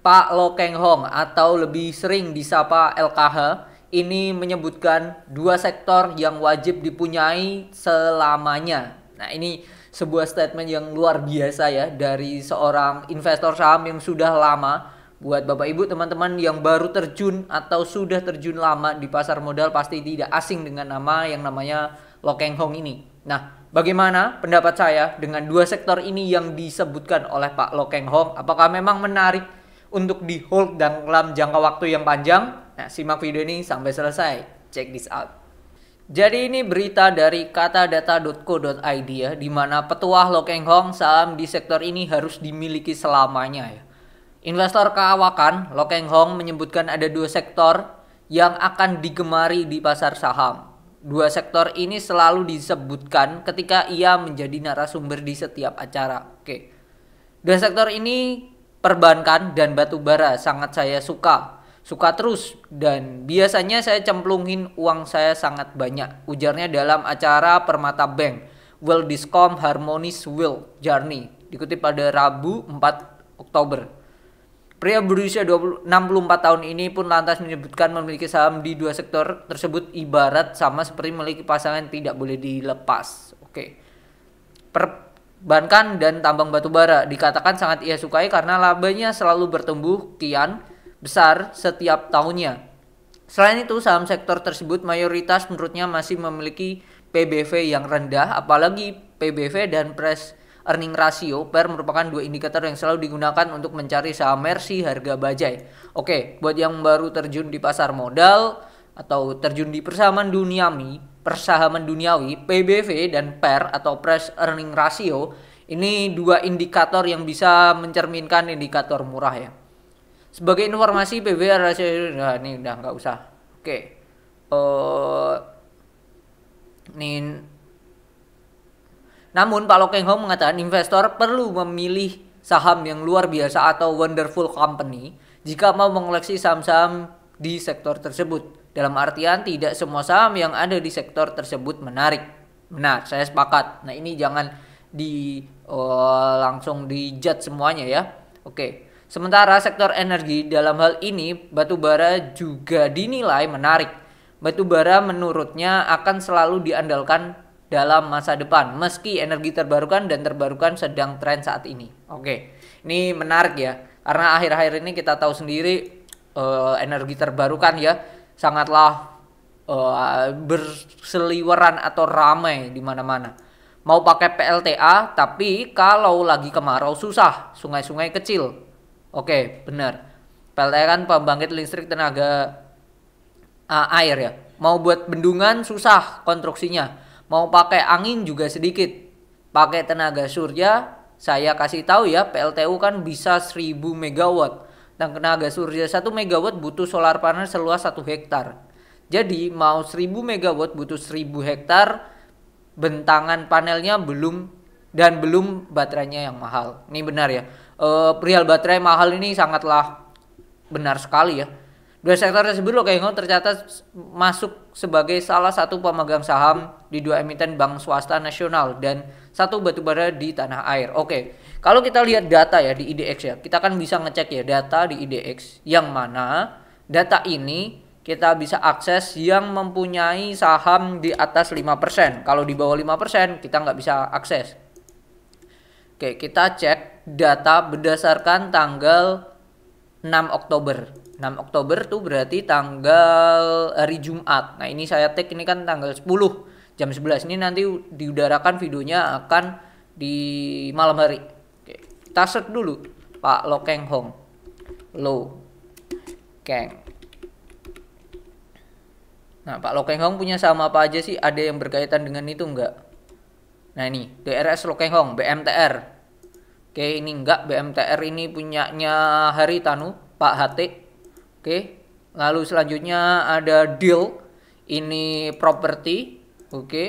Pak Lo Keng Hong atau lebih sering disapa LKH ini menyebutkan dua sektor yang wajib dipunyai selamanya. Nah, ini sebuah statement yang luar biasa ya dari seorang investor saham yang sudah lama. Buat Bapak Ibu teman-teman yang baru terjun atau sudah terjun lama di pasar modal pasti tidak asing dengan nama yang namanya Lo Keng Hong ini. Nah, bagaimana pendapat saya dengan dua sektor ini yang disebutkan oleh Pak Lo Keng Hong? Apakah memang menarik untuk di hold dalam jangka waktu yang panjang? Nah, simak video ini sampai selesai. Check this out. Jadi ini berita dari katadata.co.id ya, di mana petuah Lo Keng Hong saham di sektor ini harus dimiliki selamanya ya. Investor keawakan Lo Keng Hong menyebutkan ada dua sektor yang akan digemari di pasar saham. Dua sektor ini selalu disebutkan ketika ia menjadi narasumber di setiap acara. Oke. Dua sektor ini perbankan dan batubara sangat saya suka terus, dan biasanya saya cemplungin uang saya sangat banyak, ujarnya dalam acara Permata Bank World Discom Harmonious Wealth Journey dikutip pada Rabu 4 Oktober. Pria berusia 64 tahun ini pun lantas menyebutkan memiliki saham di dua sektor tersebut ibarat sama seperti memiliki pasangan tidak boleh dilepas. Oke. Perbankan dan tambang batubara dikatakan sangat ia sukai karena labanya selalu bertumbuh kian besar setiap tahunnya. Selain itu, saham sektor tersebut mayoritas menurutnya masih memiliki PBV yang rendah, apalagi PBV dan price earning ratio PER merupakan dua indikator yang selalu digunakan untuk mencari saham mercy harga bajai. Oke, buat yang baru terjun di pasar modal atau terjun di persahaman duniawi, PBV dan PER atau price earning ratio ini dua indikator yang bisa mencerminkan indikator murah ya. Sebagai informasi, PBV ratio, nah ini udah nggak usah. Oke, ini. Namun Pak Lo Keng Hong mengatakan investor perlu memilih saham yang luar biasa atau wonderful company jika mau mengoleksi saham-saham di sektor tersebut. Dalam artian tidak semua saham yang ada di sektor tersebut menarik. Benar, saya sepakat. Nah, ini jangan langsung dijudge semuanya ya. Oke. Sementara sektor energi dalam hal ini batubara juga dinilai menarik. Batubara menurutnya akan selalu diandalkan dalam masa depan meski energi terbarukan sedang tren saat ini. Oke, ini menarik ya karena akhir-akhir ini kita tahu sendiri energi terbarukan ya sangatlah berseliweran atau ramai di mana-mana. Mau pakai PLTA tapi kalau lagi kemarau susah, sungai-sungai kecil. Oke, benar. PLTA kan pembangkit listrik tenaga air ya. Mau buat bendungan susah konstruksinya. Mau pakai angin juga sedikit. Pakai tenaga surya, saya kasih tahu ya, PLTU kan bisa 1000 megawatt. Dan tenaga surya 1 megawatt butuh solar panel seluas 1 hektar. Jadi mau 1000 megawatt butuh 1000 hektar, bentangan panelnya belum baterainya yang mahal. Ini benar ya. Perihal baterai mahal ini sangatlah benar sekali ya. Dua sektor tersebut Lo Keng Hong tercatat masuk sebagai salah satu pemegang saham di dua emiten bank swasta nasional dan satu batubara di tanah air. Oke, kalau kita lihat data ya di IDX ya, kita kan bisa ngecek ya data di IDX yang mana data ini kita bisa akses yang mempunyai saham di atas 5%. Kalau di bawah 5% kita nggak bisa akses. Oke, kita cek data berdasarkan tanggal 6 Oktober. 6 Oktober tuh berarti tanggal hari Jumat. Nah, ini saya tag ini kan tanggal 10 jam 11. Ini nanti diudarakan videonya akan di malam hari. Oke, kita search dulu Pak Lo Keng Hong. Lo Keng. Nah, Pak Lo Keng Hong punya saham apa aja sih? Ada yang berkaitan dengan itu enggak? Nah, ini DRS Lo Keng Hong, BMTR. Oke, ini enggak, BMTR ini punyanya Haritanu, Pak HT. Oke, lalu selanjutnya ada deal, ini properti, oke,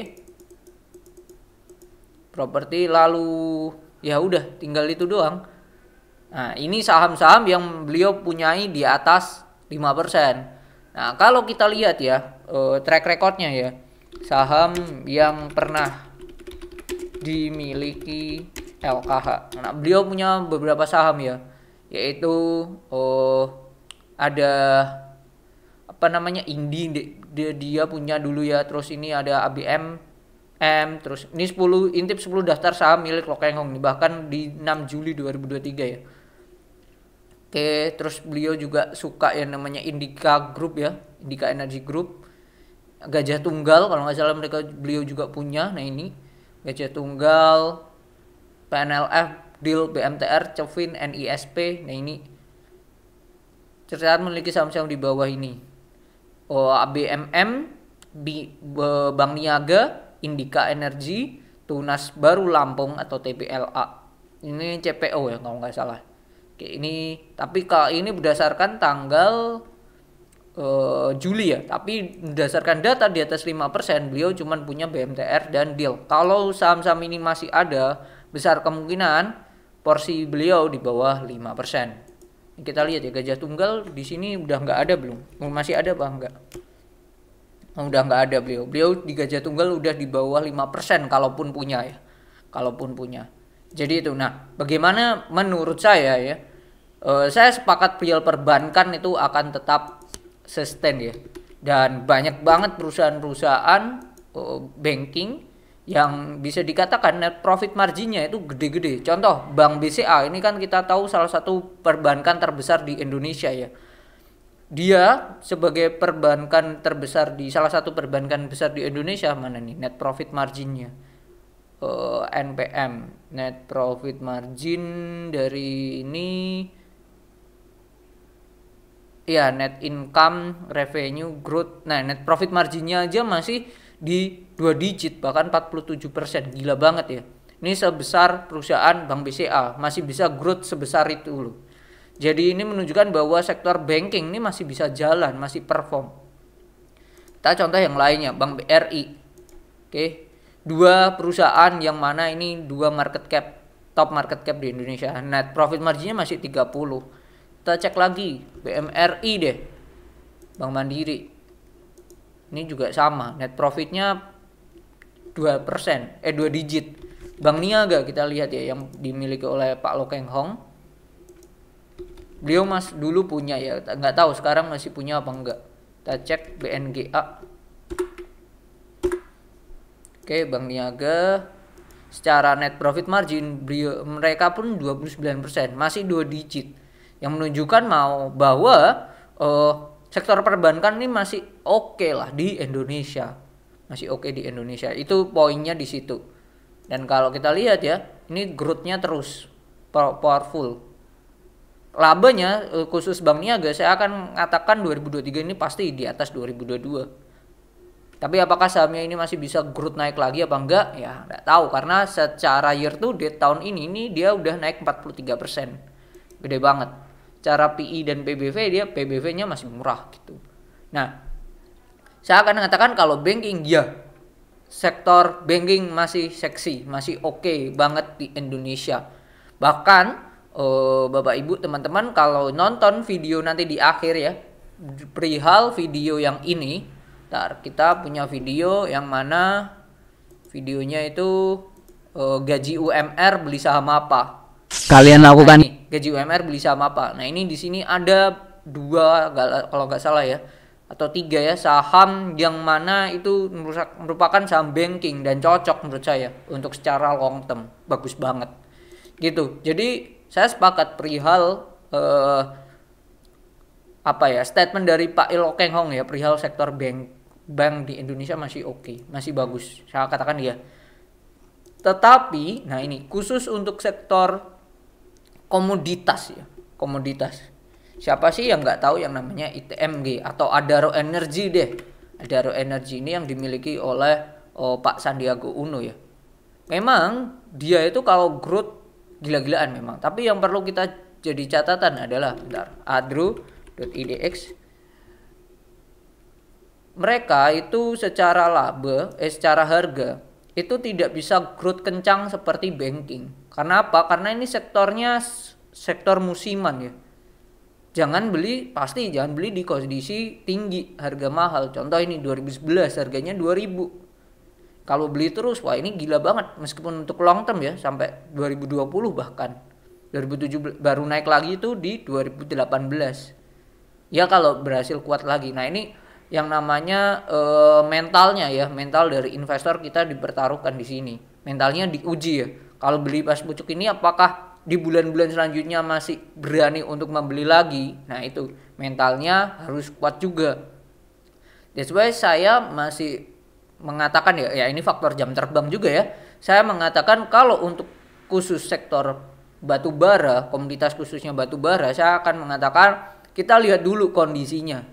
properti, lalu ya udah tinggal itu doang. Nah, ini saham-saham yang beliau punyai di atas 5%. Nah, kalau kita lihat ya track recordnya ya, saham yang pernah dimiliki LKH. Nah, beliau punya beberapa saham ya yaitu ada apa namanya Indi, dia punya dulu ya, terus ini ada ABM, terus ini 10 intip 10 daftar saham milik Lo Keng Hong nih, bahkan di 6 Juli 2023 ya. Oke, terus beliau juga suka yang namanya Indika Group ya, Indika Energy Group. Gajah Tunggal kalau nggak salah beliau juga punya. Nah ini Gajah Tunggal, PNLF, DIL, BMTR, Cevin, NISP. Nah ini tercatat memiliki saham-saham di bawah ini. ABMM, Bank Niaga, Indika Energy, Tunas Baru Lampung atau TBLA. Ini CPO ya kalau nggak salah. Oke, ini tapi kalau ini berdasarkan tanggal Juli ya, tapi berdasarkan data di atas 5%, beliau cuma punya BMTR dan DIL. Kalau saham-saham ini masih ada, besar kemungkinan porsi beliau di bawah 5%. Kita lihat ya, Gajah Tunggal di sini udah nggak ada belum? Masih ada apa enggak? Udah nggak ada beliau. Beliau di Gajah Tunggal udah di bawah 5% kalaupun punya ya. Kalaupun punya. Jadi itu. Nah, bagaimana menurut saya ya? Saya sepakat real perbankan itu akan tetap sustain ya. Dan banyak banget perusahaan-perusahaan banking yang bisa dikatakan net profit marginnya itu gede-gede. Contoh Bank BCA ini kan kita tahu salah satu perbankan terbesar di Indonesia ya. Dia sebagai perbankan terbesar di salah satu perbankan besar di Indonesia, mana nih net profit marginnya? NPM, net profit margin dari ini ya, net income, revenue, growth. Nah, net profit marginnya aja masih di 2 digit, bahkan 47%. Gila banget ya. Ini sebesar perusahaan Bank BCA, masih bisa growth sebesar itu loh. Jadi ini menunjukkan bahwa sektor banking ini masih bisa jalan, masih perform. Kita contoh yang lainnya, Bank BRI. Oke. Dua perusahaan yang mana ini dua top market cap di Indonesia. Net profit marginnya masih 30. Kita cek lagi BMRI deh, Bank Mandiri. Ini juga sama, net profitnya 2%, 2 digit. Bank Niaga kita lihat ya, yang dimiliki oleh Pak Lo Keng Hong. Beliau dulu punya ya, nggak tahu sekarang masih punya apa enggak. Kita cek BNGA. Oke, Bank Niaga secara net profit margin mereka pun 29%, masih 2 digit. Yang menunjukkan bahwa sektor perbankan ini masih oke lah di Indonesia. Masih oke di Indonesia. Itu poinnya di situ. Dan kalau kita lihat ya, ini growth-nya terus powerful. Labanya khusus Bank Niaga saya akan mengatakan 2023 ini pasti di atas 2022. Tapi apakah sahamnya ini masih bisa growth naik lagi apa enggak? Ya, enggak tahu karena secara year to date tahun ini dia udah naik 43%. Gede banget. Cara PI dan PBV-nya masih murah gitu. Nah, saya akan mengatakan kalau banking ya, sektor banking masih seksi, masih oke banget di Indonesia. Bahkan Bapak Ibu teman-teman kalau nonton video nanti di akhir ya, perihal video yang ini, kita punya video yang mana videonya itu gaji UMR beli saham apa. Kalian lakukan Gaji UMR beli saham apa. Nah ini di sini ada 2 kalau nggak salah ya, atau 3 ya, saham yang mana itu merupakan saham banking dan cocok menurut saya untuk secara long term, bagus banget gitu. Jadi saya sepakat perihal statement dari Pak Lo Keng Hong ya, perihal sektor bank di Indonesia masih oke, masih bagus. Saya katakan ya. Tetapi, nah ini khusus untuk sektor komoditas ya, komoditas. Siapa sih yang nggak tahu yang namanya ITMG atau Adaro Energy deh. Adaro Energy ini yang dimiliki oleh Pak Sandiaga Uno ya. Memang dia itu kalau growth gila-gilaan memang. Tapi yang perlu kita jadi catatan adalah adro.idx. Mereka itu secara secara harga itu tidak bisa growth kencang seperti banking. Karena apa? Karena ini sektornya sektor musiman ya. Jangan beli di kondisi tinggi, harga mahal. Contoh ini 2011 harganya 2000. Kalau beli terus, wah ini gila banget. Meskipun untuk long term ya, sampai 2020 bahkan. 2017 baru naik lagi itu di 2018. Ya kalau berhasil kuat lagi. Nah ini yang namanya mentalnya ya, mental dari investor kita dipertaruhkan di sini. Mentalnya diuji ya. Kalau beli pas pucuk ini apakah di bulan-bulan selanjutnya masih berani untuk membeli lagi? Nah itu mentalnya harus kuat juga. That's why saya masih mengatakan ya ini faktor jam terbang juga ya. Saya mengatakan kalau untuk khusus sektor batu bara, komoditas khususnya batu bara, saya akan mengatakan kita lihat dulu kondisinya.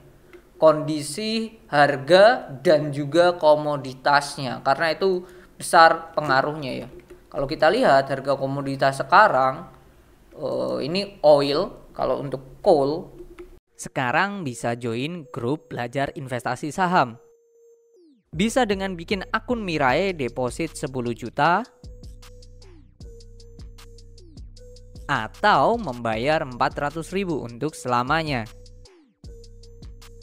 Kondisi harga dan juga komoditasnya karena itu besar pengaruhnya ya. Kalau kita lihat harga komoditas sekarang ini oil, kalau untuk coal sekarang bisa join grup belajar investasi saham. Bisa dengan bikin akun Mirai deposit 10 juta atau membayar 400.000 untuk selamanya.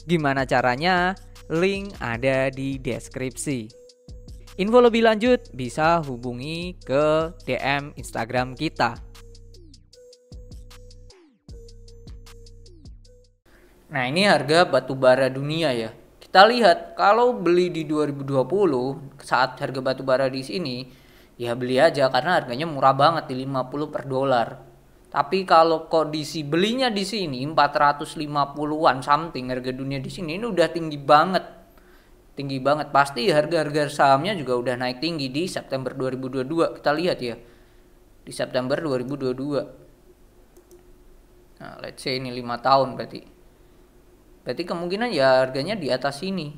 Gimana caranya? Link ada di deskripsi. Info lebih lanjut bisa hubungi ke DM Instagram kita. Nah ini harga batu bara dunia ya. Kita lihat kalau beli di 2020 saat harga batu bara di sini ya beli aja karena harganya murah banget di 50 per dolar. Tapi kalau kondisi belinya di sini 450-an something harga dunia di sini ini udah tinggi banget. Tinggi banget. Pasti harga-harga sahamnya juga udah naik tinggi di September 2022. Kita lihat ya. Di September 2022. Nah, let's say ini 5 tahun berarti. Berarti kemungkinan ya harganya di atas sini.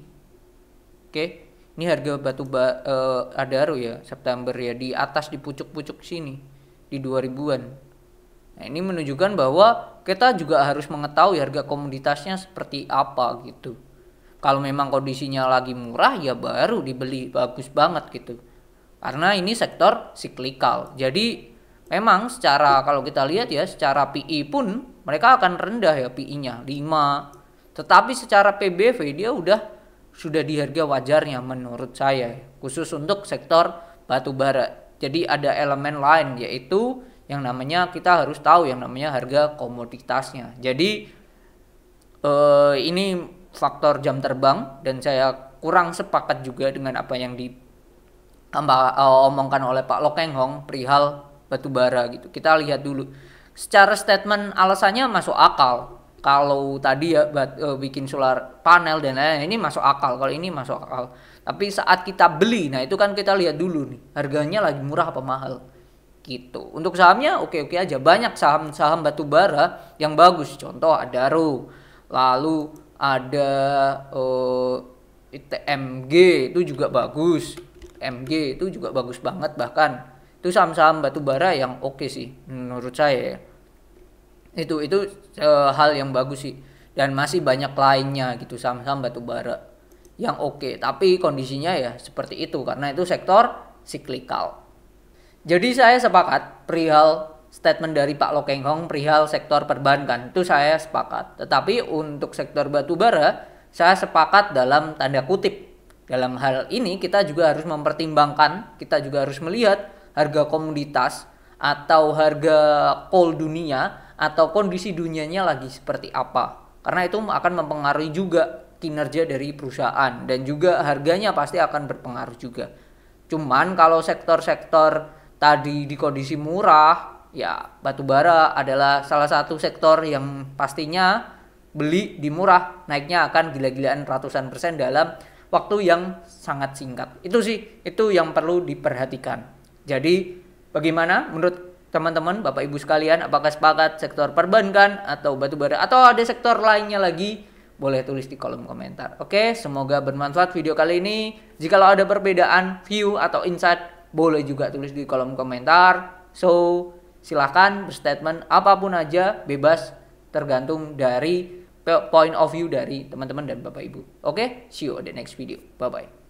Oke. Ini harga Adaro ya, September ya di atas di pucuk-pucuk sini di 2000-an. Nah, ini menunjukkan bahwa kita juga harus mengetahui harga komoditasnya seperti apa gitu. Kalau memang kondisinya lagi murah ya baru dibeli, bagus banget gitu. Karena ini sektor siklikal. Jadi memang secara kalau kita lihat ya secara PI pun mereka akan rendah ya PI-nya 5. Tetapi secara PBV dia sudah di harga wajarnya menurut saya khusus untuk sektor batu bara. Jadi ada elemen lain yaitu yang namanya kita harus tahu yang namanya harga komoditasnya. Jadi ini faktor jam terbang dan saya kurang sepakat juga dengan apa yang diomongkan oleh Pak Lokeng Hong perihal batu bara gitu. Kita lihat dulu. Secara statement alasannya masuk akal. Kalau tadi ya bikin solar panel dan lain-lain ini masuk akal. Kalau ini masuk akal. Tapi saat kita beli, nah itu kan kita lihat dulu nih, harganya lagi murah apa mahal. Gitu. Untuk sahamnya oke-oke aja. Banyak saham-saham batu bara yang bagus. Contoh Adaro. Lalu ada ITMG itu juga bagus. MG itu juga bagus banget bahkan. Itu saham-saham batu bara yang oke sih menurut saya ya. Itu hal yang bagus sih. Dan masih banyak lainnya gitu saham-saham batu bara yang oke. Tapi kondisinya ya seperti itu karena itu sektor siklikal. Jadi saya sepakat perihal statement dari Pak Lokeng Hong perihal sektor perbankan itu saya sepakat. Tetapi untuk sektor batu bara saya sepakat dalam tanda kutip. Dalam hal ini kita juga harus mempertimbangkan, kita juga harus melihat harga komoditas atau harga coal dunia atau kondisi dunianya lagi seperti apa. Karena itu akan mempengaruhi juga kinerja dari perusahaan dan juga harganya pasti akan berpengaruh juga. Cuman kalau sektor-sektor tadi di kondisi murah, ya batu bara adalah salah satu sektor yang pastinya beli di murah, naiknya akan gila-gilaan ratusan persen dalam waktu yang sangat singkat. Itu yang perlu diperhatikan. Jadi bagaimana menurut teman-teman, Bapak Ibu sekalian, apakah sepakat sektor perbankan atau batu bara atau ada sektor lainnya lagi? Boleh tulis di kolom komentar. Oke, semoga bermanfaat video kali ini. Jikalau ada perbedaan view atau insight boleh juga tulis di kolom komentar. So, silahkan berstatement apapun aja, bebas tergantung dari point of view dari teman-teman dan Bapak Ibu. Oke, see you on the next video. Bye-bye.